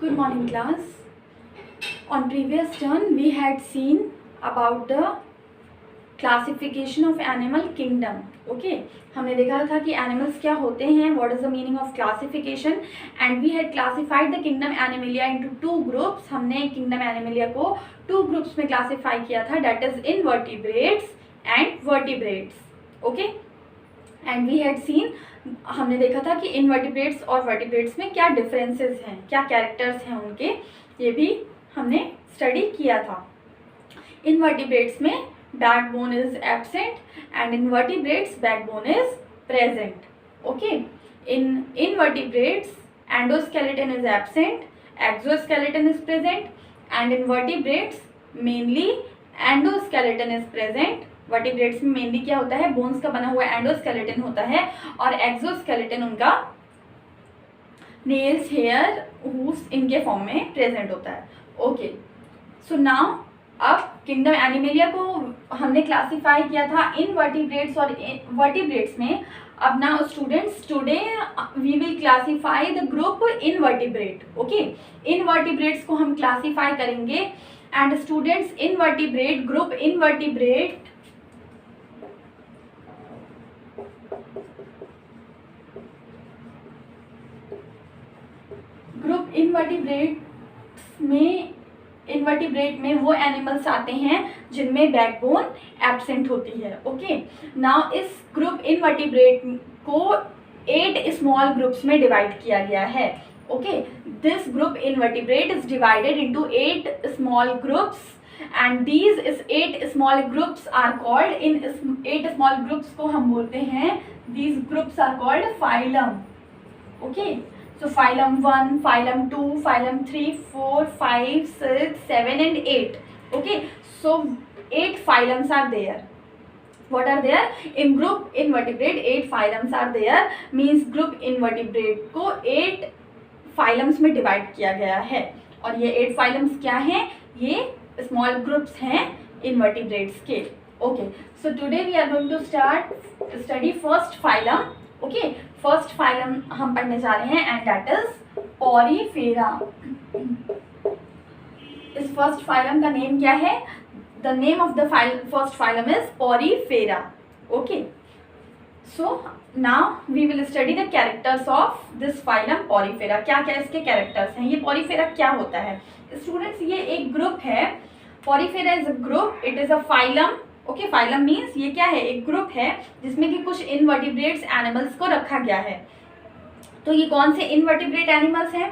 Good morning, class. On previous turn, we had seen about the classification of animal kingdom. Okay, हमने देखा था कि animals क्या होते हैं, what is the meaning of classification, and we had classified the kingdom Animalia into two groups. हमने kingdom Animalia को two groups में classify किया था, that is invertebrates and vertebrates. Okay, and we had seen, हमने देखा था कि invertebrates और वर्टिब्रेट्स में क्या डिफरेंसेस हैं, क्या कैरेक्टर्स हैं उनके, ये भी हमने स्टडी किया था. इनवर्टिब्रेट्स में backbone is absent and in vertebrates backbone is present. Okay, in invertebrates endoskeleton is absent, exoskeleton is present, and in vertebrates mainly endoskeleton is present. Vertebrates में मेनली क्या होता है, बोन्स का बना हुआ एंडोस्केलेटन होता है, और एक्सोस्केलेटन उनका नेल्स, हेयर, हूव्स इनके फॉर्म में प्रेजेंट होता है. ओके, सो नाउ अब किंगडम एनिमेलिया को हमने क्लासिफाई किया था इनवर्टिब्रेट्स और वर्टिब्रेट्स में. अब now students, today we will classify the group invertebrate. Okay, invertebrates को हम क्लासिफाई करेंगे. And students, invertebrate group, invertebrate group invertebrate में वो एनिमल्स आते हैं जिनमें बैकबोन एब्सेंट होती है. ओके, नाउ इस ग्रुप इनवर्टिब्रेट को 8 स्मॉल ग्रुप्स में डिवाइड किया गया है. Okay, this group invertebrate is divided into 8 small groups and these 8 small groups are called, इन 8 स्मॉल ग्रुप्स को हम बोलते हैं, these groups are called phylum. Okay, so phylum 1, phylum 2, phylum 3, 4, 5, 6, 7 and 8. Okay, so 8 phylums are there. What are there? In group invertebrate 8 phylums are there, means group invertebrate को 8 phylums में divide किया गया है. और ये 8 phylums क्या हैं? ये small groups हैं invertebrates के. Okay, so today we are going to study first phylum. Okay, first phylum हम पढ़ने जा रहे हैं एंड दैट इज पॉरीफेरा. इस फर्स्ट फाइलम का नेम क्या है? The name of the first phylum is Porifera. Okay, so now we will study the characters of this phylum Porifera. क्या क्या इसके कैरेक्टर्स हैं, ये पॉरीफेरा क्या होता है? स्टूडेंट्स, ये एक ग्रुप है. Porifera is a group, it is a phylum. Okay, phylum means ये क्या है, एक ग्रुप है जिसमें कि कुछ इनवर्टिब्रेट्स एनिमल्स को रखा गया है. तो ये कौन से इनवर्टिब्रेट एनिमल्स हैं?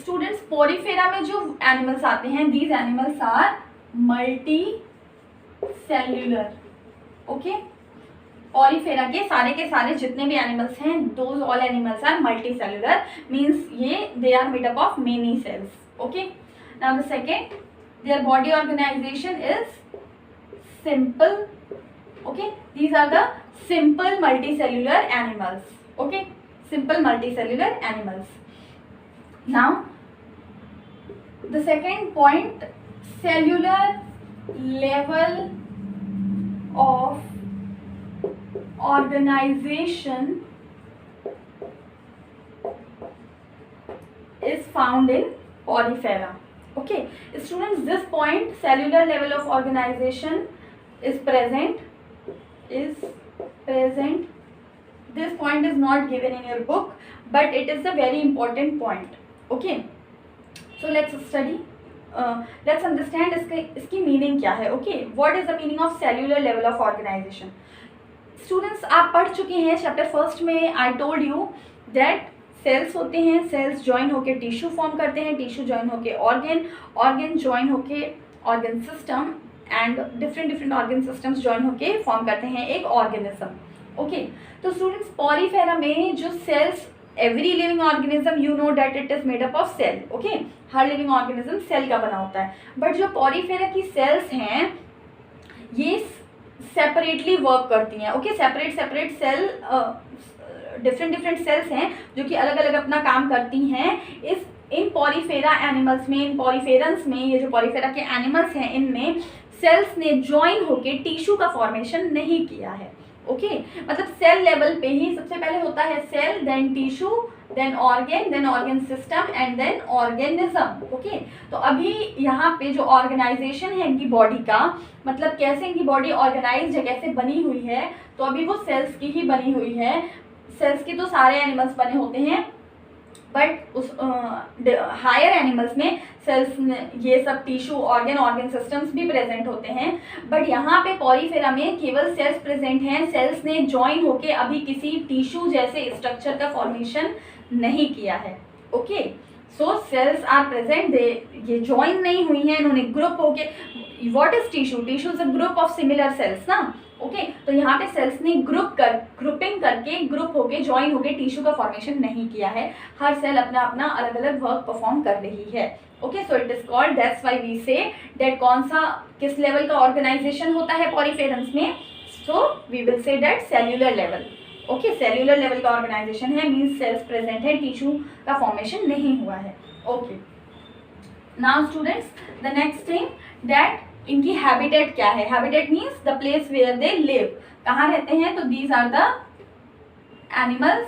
स्टूडेंट्स, पॉरीफेरा में जो एनिमल्स आते हैं, these animals are multicellular. Okay, Porifera के सारे जितने भी एनिमल्स हैं, those all animals are multicellular, means ये they are made up of many cells. Okay, now the second, their body organisation is simple. Okay, these are the simple multicellular animals. Okay, simple multicellular animals. Now the second point, cellular level of organization is found in Porifera. Okay, students, this point, cellular level of organization is present. This point is not given in your book, but it is a very important point. Okay, so let's study. Let's understand इसकी meaning क्या है. Okay, what is the meaning of cellular level of organization? Students, आप पढ़ चुके हैं chapter first में. I told you that cells होते हैं, सेल्स ज्वाइन होके टिश्यू फॉर्म करते हैं, टिश्यू ज्वाइन होके ऑर्गन, ऑर्गन ज्वाइन होके organ system, and different organ systems join होके फॉर्म करते हैं एक ऑर्गेनिज्म. ओके, तो स्टूडेंट्स, पॉरीफेरा में जो cells, every living organism you know that it is made up of cell. Okay, हर लिविंग ऑर्गेनिज्म सेल का बना होता है, बट जो पॉरीफेरा की सेल्स हैं ये सेपरेटली वर्क करती हैं. Okay, separate cell, different cells हैं जो कि अलग अलग अपना काम करती हैं. इन पॉरीफेरा एनिमल्स में, इन पॉरीफेरंस में, ये जो पॉरीफेरा के एनिमल्स हैं, इनमें सेल्स ने ज्वाइन होके टिश्यू का फॉर्मेशन नहीं किया है. ओके, मतलब सेल लेवल पे ही सबसे पहले होता है cell, then tissue, then organ, then organ system and then organism. Okay, तो अभी यहाँ पे जो ऑर्गेनाइजेशन है इनकी बॉडी का, मतलब कैसे इनकी बॉडी ऑर्गेनाइज्ड है, कैसे बनी हुई है, तो अभी वो सेल्स की ही बनी हुई है। सेल्स की तो सारे एनिमल्स बने होते हैं, बट उस हायर एनिमल्स में सेल्स में ये सब टिश्यू, ऑर्गन सिस्टम्स भी प्रेजेंट होते हैं। बट यहाँ पे पॉरीफेरा में केवल सेल्स प्रेजेंट हैं। सेल्स ने ज्वाइन होके अभी किसी टिश्यू जैसे स्ट्रक्चर का फॉर्मेशन नहीं किया है। Okay, so cells are present, ये ज्वाइन नहीं हुई हैं, इन्होंने ग्रुप होके, what is tissue? Tissue is a group of similar cells ना। ओके, तो यहाँ पे सेल्स ने ग्रुपिंग करके, ग्रुप होके, ज्वाइन होके टिश्यू का फॉर्मेशन नहीं किया है। हर सेल अपना अपना अलग अलग वर्क परफॉर्म कर रही है। Okay, so it is called, that's why we say that कौन सा किस लेवल का ऑर्गेनाइजेशन होता है पॉरीफेरम्स में, so we will say that cellular level. Okay, cellular level का ऑर्गेनाइजेशन है, मीन्स सेल्स प्रेजेंट है, टिश्यू का फॉर्मेशन नहीं हुआ है। Okay, now students, the next thing that इनकी हैबिटेट क्या है? Habitat means the place where they live, कहाँ रहते हैं? तो these are the animals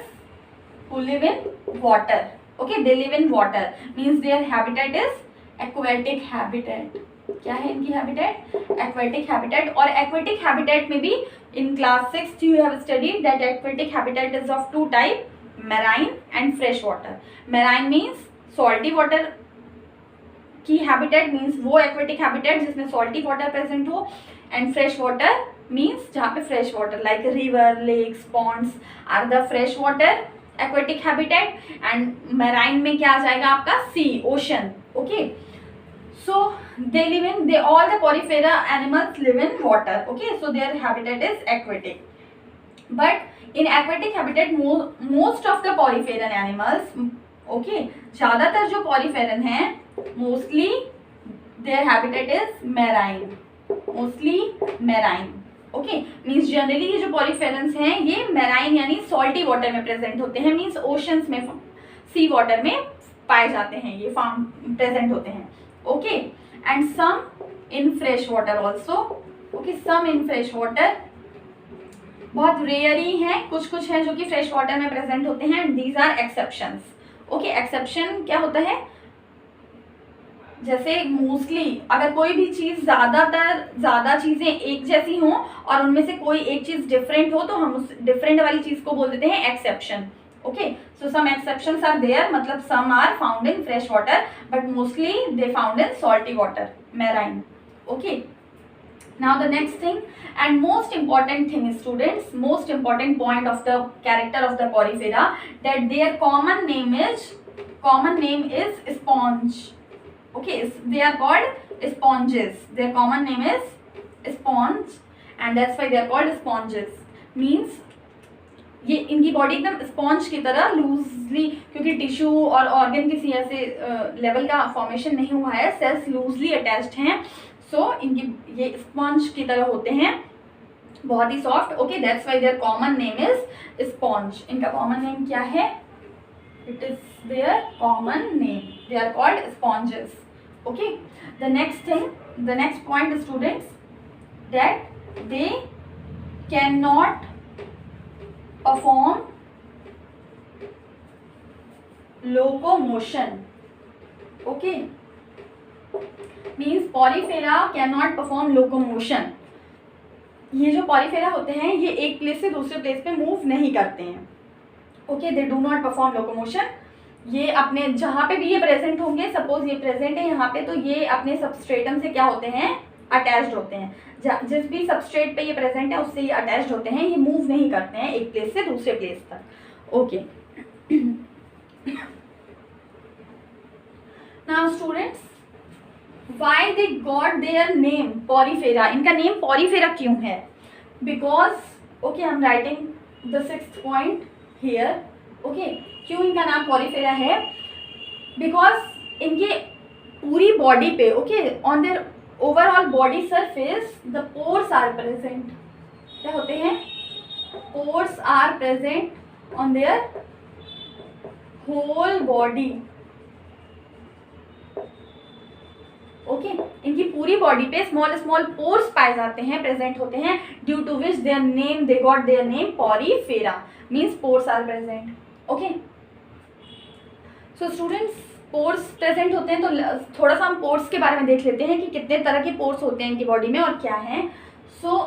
who live in water. Okay, they live in water means their habitat is aquatic habitat. क्या है इनकी हैबिटेट? Aquatic habitat. और एक्वेटिक हैबिटेट में भी in class 6 you have studied that aquatic habitat is of 2 type, marine and fresh water. Marine means salty water की habitat, means वो aquatic habitat जिसमें salty water present हो, and fresh water means जहाँ पे fresh water like river, lakes, ponds are the fresh water aquatic habitat. And marine में क्या आ जाएगा आपका? Sea, ocean. Okay, so they live in, they all the porifera animals live in water. Okay, so their habitat is aquatic. But in aquatic habitat most of the poriferan animals, okay, ज़्यादातर जो पॉरीफेरन हैं mostly their habitat is marine, mostly marine. Okay, means generally ये जो पॉरीफेरन्स हैं ये marine यानी salty water में present होते हैं, मीन्स ओशंस में, सी वाटर में पाए जाते हैं, ये फार्म प्रेजेंट होते हैं। Okay, and some in fresh water also. Okay, some in fresh water, बहुत रेयर ही हैं, कुछ हैं जो कि फ्रेश वाटर में प्रेजेंट होते हैं। These are exceptions. Okay, exception क्या होता है? जैसे मोस्टली अगर कोई भी चीज़ ज़्यादा चीज़ें एक जैसी हों और उनमें से कोई एक चीज़ डिफरेंट हो तो हम उस डिफरेंट वाली चीज़ को बोल देते हैं exception. Okay, so some exceptions are there, मतलब some are found in fresh water but mostly they found in salty water, marine. Okay, now the next thing and most important thing students, most important point of the character of the porifera, that their common name is sponge. Okay, they are called sponges. Their common name is sponge and that's why they are called sponges. Means ये इनकी body एकदम sponge की तरह loosely, क्योंकि tissue और organ किसी ऐसे level का फॉर्मेशन नहीं हुआ है, सेल्स लूजली अटैच्ड हैं, सो इनकी ये स्पॉन्ज की तरह होते हैं, बहुत ही soft. Okay, that's why their common name is sponge. इनका कॉमन नेम क्या है? It is their common name, they are called sponges. Okay, the next thing, the next point students, that they can not perform locomotion. Okay, means porifera cannot perform locomotion. ये जो Porifera होते हैं ये एक place से दूसरे place पे move नहीं करते हैं। Okay, they do not perform locomotion. ये अपने जहाँ पे भी ये प्रेजेंट होंगे, सपोज ये प्रेजेंट है यहाँ पे, तो ये अपने सबस्ट्रेटम से क्या होते हैं? अटैच्ड होते हैं। जिस भी सबस्ट्रेट पे ये प्रेजेंट है उससे ये अटैच्ड होते हैं, ये मूव नहीं करते हैं एक प्लेस से दूसरे प्लेस तक। Okay, now students, why they got their name Porifera? इनका नेम पॉरीफेरा क्यों है? Because, okay, I am writing the 6th point here. Okay, क्यों इनका नाम पॉरीफेरा है? बिकॉज इनके पूरी बॉडी पे, okay, on their overall body surface the pores are present. क्या होते हैं? Pores are present on their whole body. Okay, इनकी पूरी बॉडी पे स्मॉल स्मॉल पोर्स पाए जाते हैं, प्रेजेंट होते हैं, due to which their name, they got their name Porifera, means pores are present. Okay, so students, pores present होते हैं, तो थोड़ा सा हम पोर्स के बारे में देख लेते हैं कि कितने तरह के पोर्स होते हैं इनकी बॉडी में और क्या हैं। So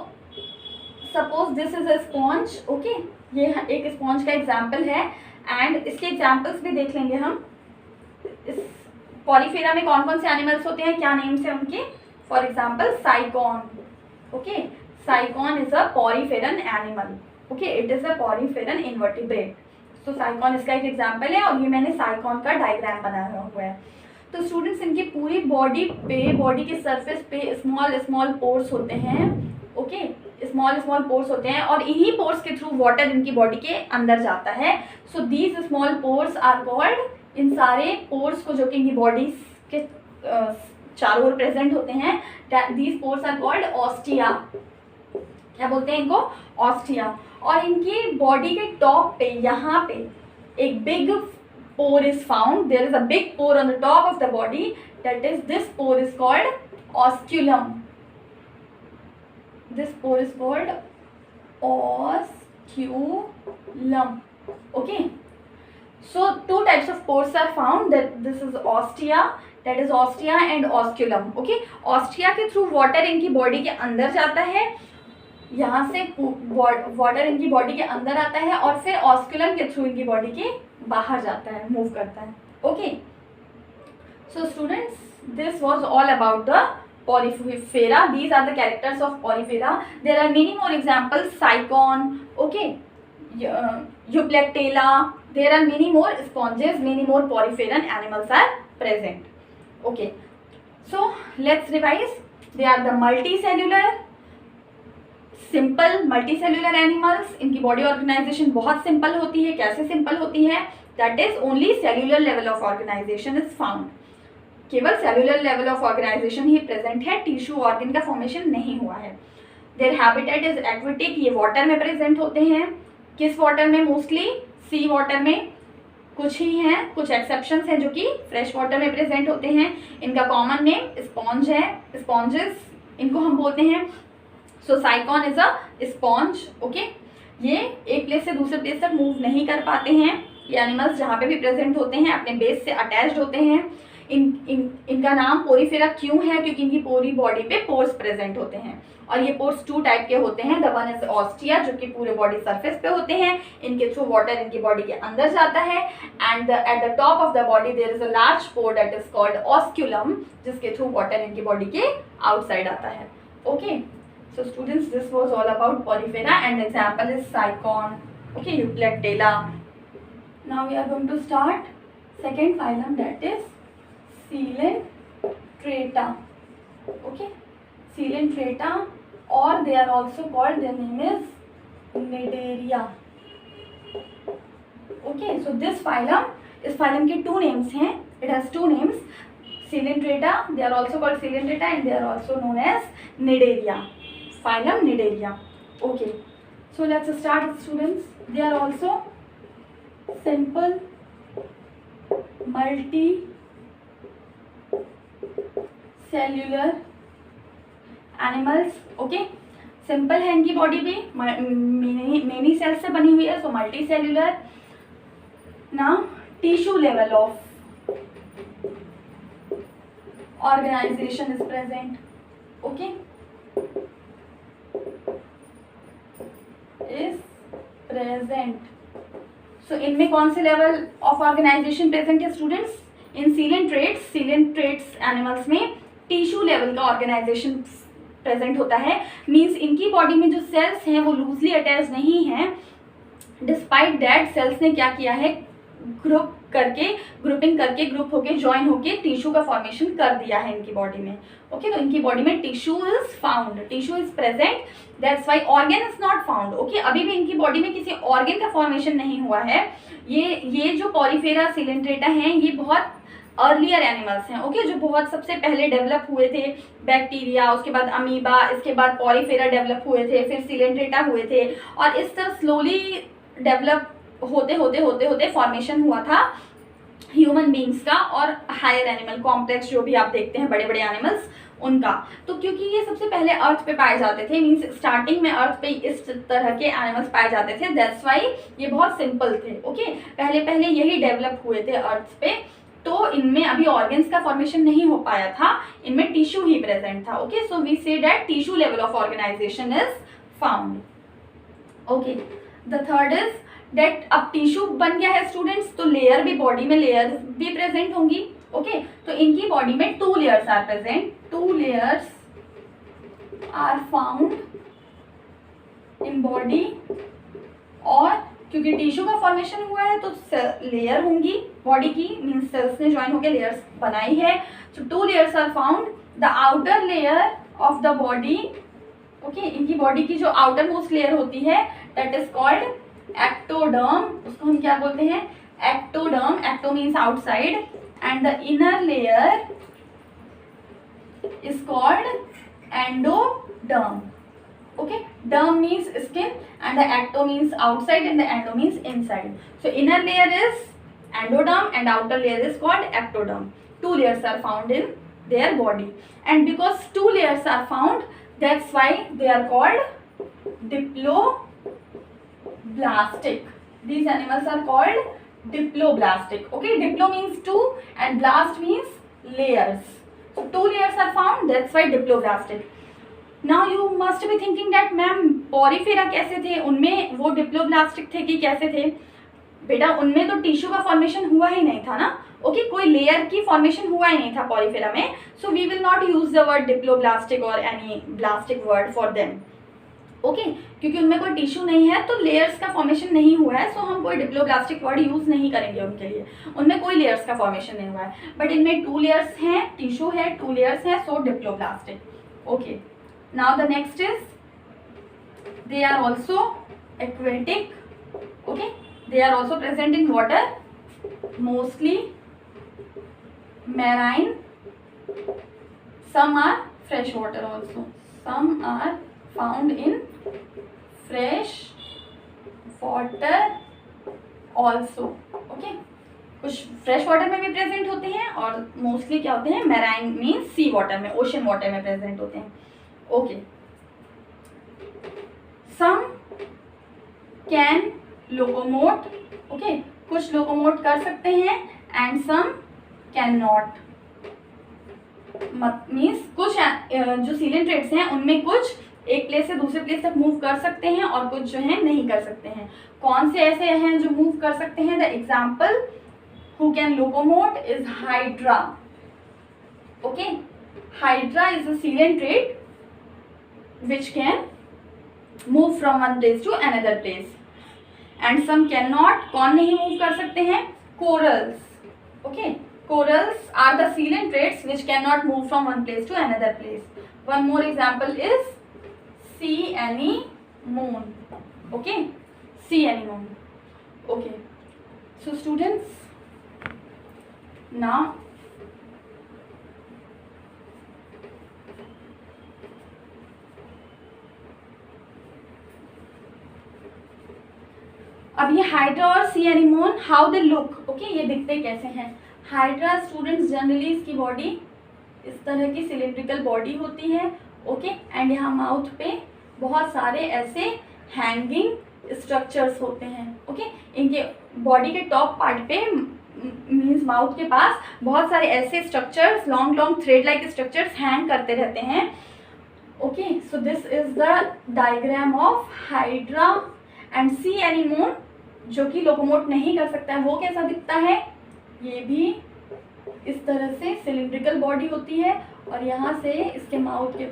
suppose this is a sponge, okay, ये एक स्पॉन्ज का एग्जाम्पल है एंड इसके एग्जाम्पल्स भी देख लेंगे हम। इस पॉलीफेरा में कौन कौन से एनिमल्स होते हैं, क्या नेम्स हैं उनके। For example Sycon, okay, Sycon is a poriferan animal, okay, it is a poriferan invertebrate. तो साइकॉन इसका एक एग्जाम्पल है और ये मैंने साइकॉन का डायग्राम बनाया हुआ है। तो स्टूडेंट्स, इनकी पूरी बॉडी पे, बॉडी के सरफेस पे स्मॉल स्मॉल पोर्स होते हैं, ओके, स्मॉल स्मॉल पोर्स होते हैं और इन्हीं पोर्स के थ्रू वाटर इनकी बॉडी के अंदर जाता है। So these small pores are called, इन सारे पोर्स को जो कि इनकी बॉडी के चारों ओर प्रेजेंट होते हैं, these pores are called ostia. क्या बोलते हैं इनको, ऑस्टिया। और इनकी बॉडी के टॉप पे, यहाँ पे एक big pore is found, there is a big pore on the top of the body, that is, this pore is called osculum, this pore is called osculum, okay. So two types of pores are found, that this is ostia, that is ostia and osculum, okay। ostia के through water इनकी body के अंदर जाता है, यहाँ से water इनकी body के अंदर आता है और फिर ऑस्कुलम के थ्रू इनकी बॉडी के बाहर जाता है, मूव करता है, okay. So students, this was all about the Porifera, these are the characters of Porifera. There are many more examples, Sycon, okay, Euplectella, there are many more sponges, many more poriferan animals are present, okay। So let's revise, they are the multicellular, simple multicellular animals। इनकी body organisation बहुत simple होती है। कैसे simple होती है, that is only cellular level of organisation is found, केवल cellular level of organisation ही present है, टिश्यू ऑर्गन का फॉर्मेशन नहीं हुआ है। देयर हैबिटेट इज एक्वेटिक, ये वाटर में प्रेजेंट होते हैं। किस वाटर में, मोस्टली सी वाटर में, कुछ ही हैं, कुछ एक्सेप्शंस हैं जो कि फ्रेश वाटर में प्रेजेंट होते हैं। इनका कॉमन नेम स्पॉन्ज है, स्पॉन्जेस इनको हम बोलते हैं। So Sycon is a sponge, okay. ये एक प्लेस से दूसरे प्लेस तक मूव नहीं कर पाते हैं। ये एनिमल्स जहाँ पे भी प्रेजेंट होते हैं अपने बेस से अटैच्ड होते हैं। इनका नाम पोरीफेरा क्यों है, क्योंकि इनकी पूरी बॉडी पे पोर्स प्रेजेंट होते हैं और ये पोर्स टू टाइप के होते हैं। द वन इज ऑस्टिया, जो कि पूरे बॉडी सरफेस पे होते हैं, इनके थ्रू वाटर इनकी बॉडी के अंदर जाता है, and at the top of the body there is a large pore that is called osculum, जिसके थ्रू वाटर इनकी बॉडी के आउटसाइड आता है, okay. So students, this was all about Porifera and example is Sycon, okay, Euplectella. Now we are going to start second phylum, that is Coelenterata, okay, Coelenterata, or they are also called, their name is Cnidaria, okay। So this phylum, इस phylum के two names हैं, it has two names, Coelenterata, they are also called Coelenterata and they are also known as Cnidaria, phylum Cnidaria, okay। So let's start, students। They are also simple multi cellular animals, okay. Simple है इनकी body भी, many sales से बनी हुई है, so multicellular. Now tissue level of organisation is present, okay, is present. So इनमें कौन से लेवल ऑफ ऑर्गेनाइजेशन प्रेजेंट है स्टूडेंट्स, इन सीलेंट्रेट्स एनिमल्स में टिश्यू लेवल का ऑर्गेनाइजेशन प्रेजेंट होता है। मींस इनकी बॉडी में जो सेल्स हैं वो लूजली अटैच नहीं हैं, डिस्पाइट दैट सेल्स ने क्या किया है, ग्रुपिंग करके ग्रुप होके ज्वाइन होके टिश्यू का फॉर्मेशन कर दिया है इनकी बॉडी में, ओके। तो इनकी बॉडी में tissue is found, tissue is present, that's why organ is not found, okay. अभी भी इनकी बॉडी में किसी ऑर्गन का फॉर्मेशन नहीं हुआ है। ये जो पॉलीफेरा सीलेंट्रेटा हैं, ये बहुत अर्लियर एनिमल्स हैं, ओके, जो बहुत सबसे पहले डेवलप हुए थे। बैक्टीरिया, उसके बाद अमीबा, इसके बाद पॉलीफेरा डेवलप हुए थे, फिर सीलेंट्रेटा हुए थे, और इस तरह स्लोली डेवलप होते होते फॉर्मेशन हुआ था ह्यूमन बींग्स का और हायर एनिमल कॉम्प्लेक्स जो भी आप देखते हैं बड़े बड़े एनिमल्स उनका। तो क्योंकि ये सबसे पहले अर्थ पे पाए जाते थे, मीन्स स्टार्टिंग में अर्थ पे इस तरह के एनिमल्स पाए जाते थे, दैट्स वाई ये बहुत सिंपल थे। ओके, पहले पहले यही डेवलप हुए थे अर्थ पे, तो इनमें अभी ऑर्गन्स का फॉर्मेशन नहीं हो पाया था, इनमें टिश्यू ही प्रेजेंट था। Okay, so we say that tissue level of organisation is found. Okay, the third is that अब टिश्यू बन गया है स्टूडेंट्स, तो लेयर भी, बॉडी में लेयर भी प्रेजेंट होंगी। ओके, तो इनकी बॉडी में 2 layers are present, 2 layers are found in body. और क्योंकि टिश्यू का फॉर्मेशन हुआ है तो लेयर होंगी बॉडी की, मीन्स सेल्स ने ज्वाइन होकर लेयर्स बनाई है। सो 2 layers are found, the outer layer of the body. Okay, इनकी बॉडी की जो आउटर मोस्ट लेयर होती है दैट इज कॉल्ड एक्टोडर्म, उसको हम क्या बोलते हैं, ectoderm. Ecto means outside and the inner layer is called endoderm. Okay, derm means skin and the ecto means outside and the endo means inside. So inner layer is endoderm and outer layer is called ectoderm. 2 layers are found in their body, and because 2 layers are found, that's why they are called diploblastic. These animals are called diploblastic. Okay, diplo means 2 and blast means layers. So 2 layers are found, that's why diploblastic. Now you must be thinking that ma'am Porifera कैसे थे, उनमें वो diploblastic थे कि कैसे थे? बेटा उनमें तो टिश्यू का फॉर्मेशन हुआ ही नहीं था ना। ओके, कोई लेयर की फॉर्मेशन हुआ ही नहीं था पॉरीफेरा में, so we will not use the word diploblastic or any blastic word for them. Okay, क्योंकि उनमें कोई टिश्यू नहीं है तो लेयर्स का फॉर्मेशन नहीं हुआ है, सो हम कोई डिप्लोब्लास्टिक वर्ड यूज नहीं करेंगे उनके लिए, उनमें कोई लेयर्स का फॉर्मेशन नहीं हुआ है। बट इनमें 2 लेयर्स हैं, टिश्यू है, 2 लेयर्स हैं, so diploblastic. Okay, now the next is they are also aquatic. Okay, they are also present in water, mostly marine, some are fresh water also, some are found in fresh water also. Okay, कुछ fresh water में भी present होते हैं और mostly क्या होते हैं, marine means sea water में, ओशन वाटर में प्रेजेंट होते हैं। Okay, some can locomote. Okay, कुछ लोकोमोट कर सकते हैं and some can not, means कुछ जो सिलेंट्रेट्स हैं उनमें कुछ एक प्लेस से दूसरे प्लेस तक मूव कर सकते हैं और कुछ जो है नहीं कर सकते हैं। कौन से ऐसे हैं जो मूव कर सकते हैं? The example who can locomote is hydra. Okay, hydra is a coelenterate which can move from one place to another place, and some cannot. कौन नहीं move कर सकते हैं? Corals. Okay, corals are the coelentrates which cannot move from one place to another place. One more example is sea anemone. Okay, sea anemone. Okay, so students, now अब ये hydra और सी anemone, how they look. Okay, ये दिखते कैसे हैं? Hydra students generally इसकी body इस तरह की सिलिंड्रिकल बॉडी होती है। ओके, एंड यहाँ माउथ पे बहुत सारे ऐसे हैंगिंग स्ट्रक्चर्स होते हैं। ओके, इनके बॉडी के टॉप पार्ट पे मीन्स माउथ के पास बहुत सारे ऐसे structures, long long thread like structures hang करते रहते हैं। Okay, so this is the diagram of hydra and C anemone, जो कि लोकोमोट नहीं कर सकता है। वो कैसा दिखता है? ये भी इस तरह से सिलिंड्रिकल बॉडी होती है और यहाँ से इसके माउथ के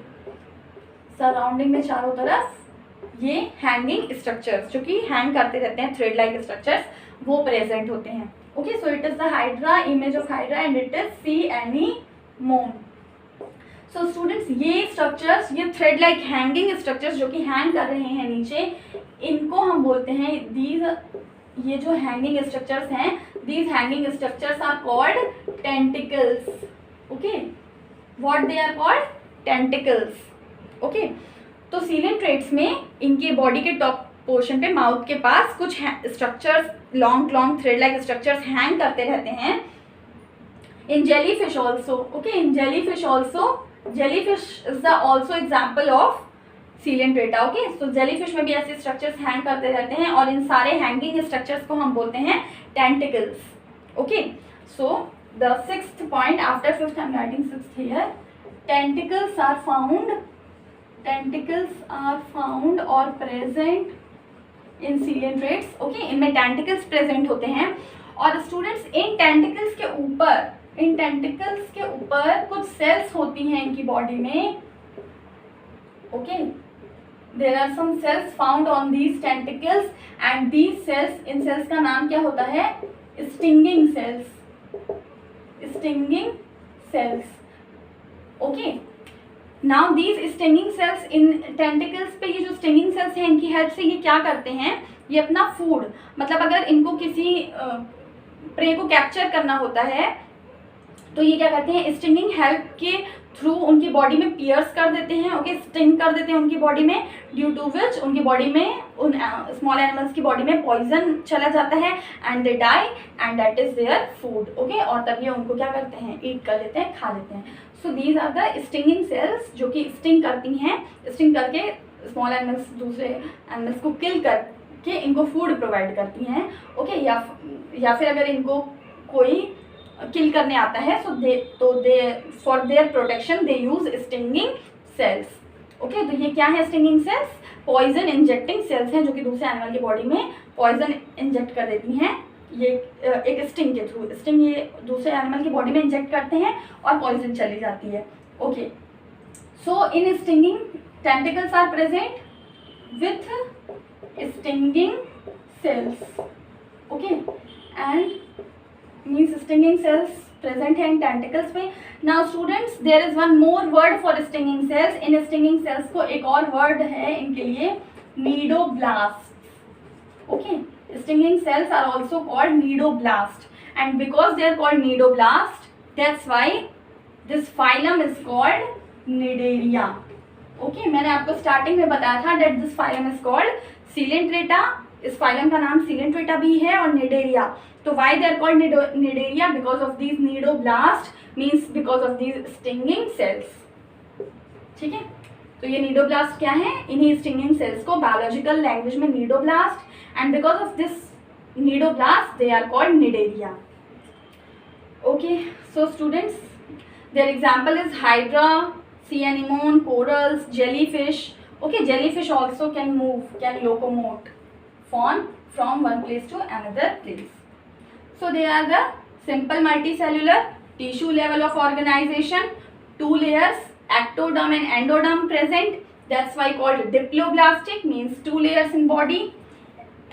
सराउंडिंग में चारों तरफ ये हैंगिंग स्ट्रक्चर्स, जो कि हैंग करते रहते हैं, थ्रेड लाइक स्ट्रक्चर्स, वो प्रेजेंट होते हैं। Okay, so it is the hydra, image of hydra, and it is C anemone. So students, ये स्ट्रक्चर्स, ये थ्रेड लाइक हैंगिंग स्ट्रक्चर्स जो कि हैंग कर रहे हैं नीचे, इनको हम बोलते हैं दीज, ये जो हैंगिंग स्ट्रक्चर्स हैं, these hanging structures are called tentacles. Okay, what they are called? Tentacles. Okay, तो सीलेंट्रेट्स में इनके बॉडी के टॉप पोर्शन पे, माउथ के पास कुछ structures, long long thread like structures hang करते रहते हैं. In jellyfish also, okay, in jellyfish also, jellyfish is the also example of Coelenterata. Okay, so jellyfish में भी ऐसे स्ट्रक्चर्स हैंग करते रहते हैं और इन सारे हैंगिंग स्ट्रक्चर्स को हम बोलते हैं tentacles. Okay, so the sixth point after fifth, I am writing sixth here. Tentacles are found, tentacles are found और प्रेजेंट इन सीलेंट्रेट्स. ओके, इनमें टेंटिकल्स प्रेजेंट होते हैं. और स्टूडेंट्स, इन टेंटिकल्स के ऊपर, इन टेंटिकल्स के ऊपर कुछ सेल्स होती हैं इनकी बॉडी में. Okay, there are some cells found on these tentacles and these cells, इन सेल्स का नाम क्या होता है? Stinging cells, stinging cells. Okay, now these stinging cells in tentacles पे, ये जो स्टिंगिंग सेल्स हैं इनकी हेल्प से ये क्या करते हैं? ये अपना फूड, मतलब अगर इनको किसी प्रे को कैप्चर करना होता है तो ये क्या करते हैं? स्टिंगिंग हेल्प के थ्रू उनकी बॉडी में पियर्स कर देते हैं. ओके, स्टिंग कर देते हैं उनकी बॉडी में, ड्यू टू विच उनकी बॉडी में, उन स्मॉल एनिमल्स की बॉडी में पॉइजन चला जाता है and they die and that is their food. Okay, और तब ये उनको क्या करते हैं? ईट कर लेते हैं, खा लेते हैं. So these are the stinging cells जो कि स्टिंग करती हैं, स्टिंग करके स्मॉल एनिमल्स, दूसरे एनिमल्स को किल करके इनको फूड प्रोवाइड करती हैं. ओके, या फिर अगर इनको कोई किल करने आता है तो they for their protection they use stinging cells. Okay, तो ये क्या है? Stinging cells poison injecting cells हैं जो कि दूसरे एनिमल की बॉडी में पॉइजन इंजेक्ट कर देती हैं. ये एक स्टिंग के थ्रू, स्टिंग ये दूसरे एनिमल की बॉडी में इंजेक्ट करते हैं और पॉइजन चली जाती है. Okay, so in stinging tentacles are present with stinging cells. Okay, and means stinging cells present है इन टेंटिकल्स पे. Now students, there is one more word for stinging cells. इन स्टिंगिंग सेल्स को एक और वर्ड है इनके लिए, cnidoblast. Okay, stinging cells are also called nidoblast, and because they are called nidoblast, that's why this phylum is called Cnidaria. Okay, मैंने आपको स्टार्टिंग में बताया था that this phylum is called Coelenterata. इस phylum का नाम Coelenterata भी है और Cnidaria. तो why they are called Cnidaria? Because of these nidoblast, means because of these stinging cells. ठीक है, तो ये नीडोब्लास्ट क्या है? इन्हीं स्टिंगिंग सेल्स को बायोलॉजिकल लैंग्वेज में cnidoblast, and because of this nidoblast they are called Cnidaria. Okay, so students, their example is hydra, sea anemone, corals, jellyfish. Okay, jellyfish also can move, can locomote from one place to another place. So they are the simple multicellular tissue level of organization, two layers, ectoderm and endoderm present. That's why called diploblastic, means two layers in body.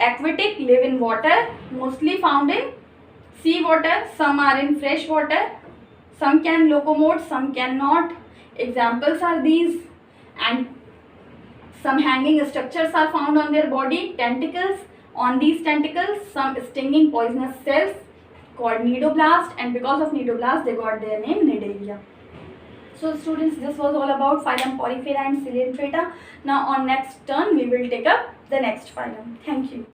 Aquatic, live in water, mostly found in sea water, some are in fresh water, some can locomote, some cannot. Examples are these, and some hanging structures are found on their body, tentacles. On these tentacles, some stinging poisonous cells called nidoblast, and because of nidoblast they got their name Cnidaria. So students, this was all about phylum Porifera and Coelenterata. Now on next turn we will take up the next phylum. Thank you.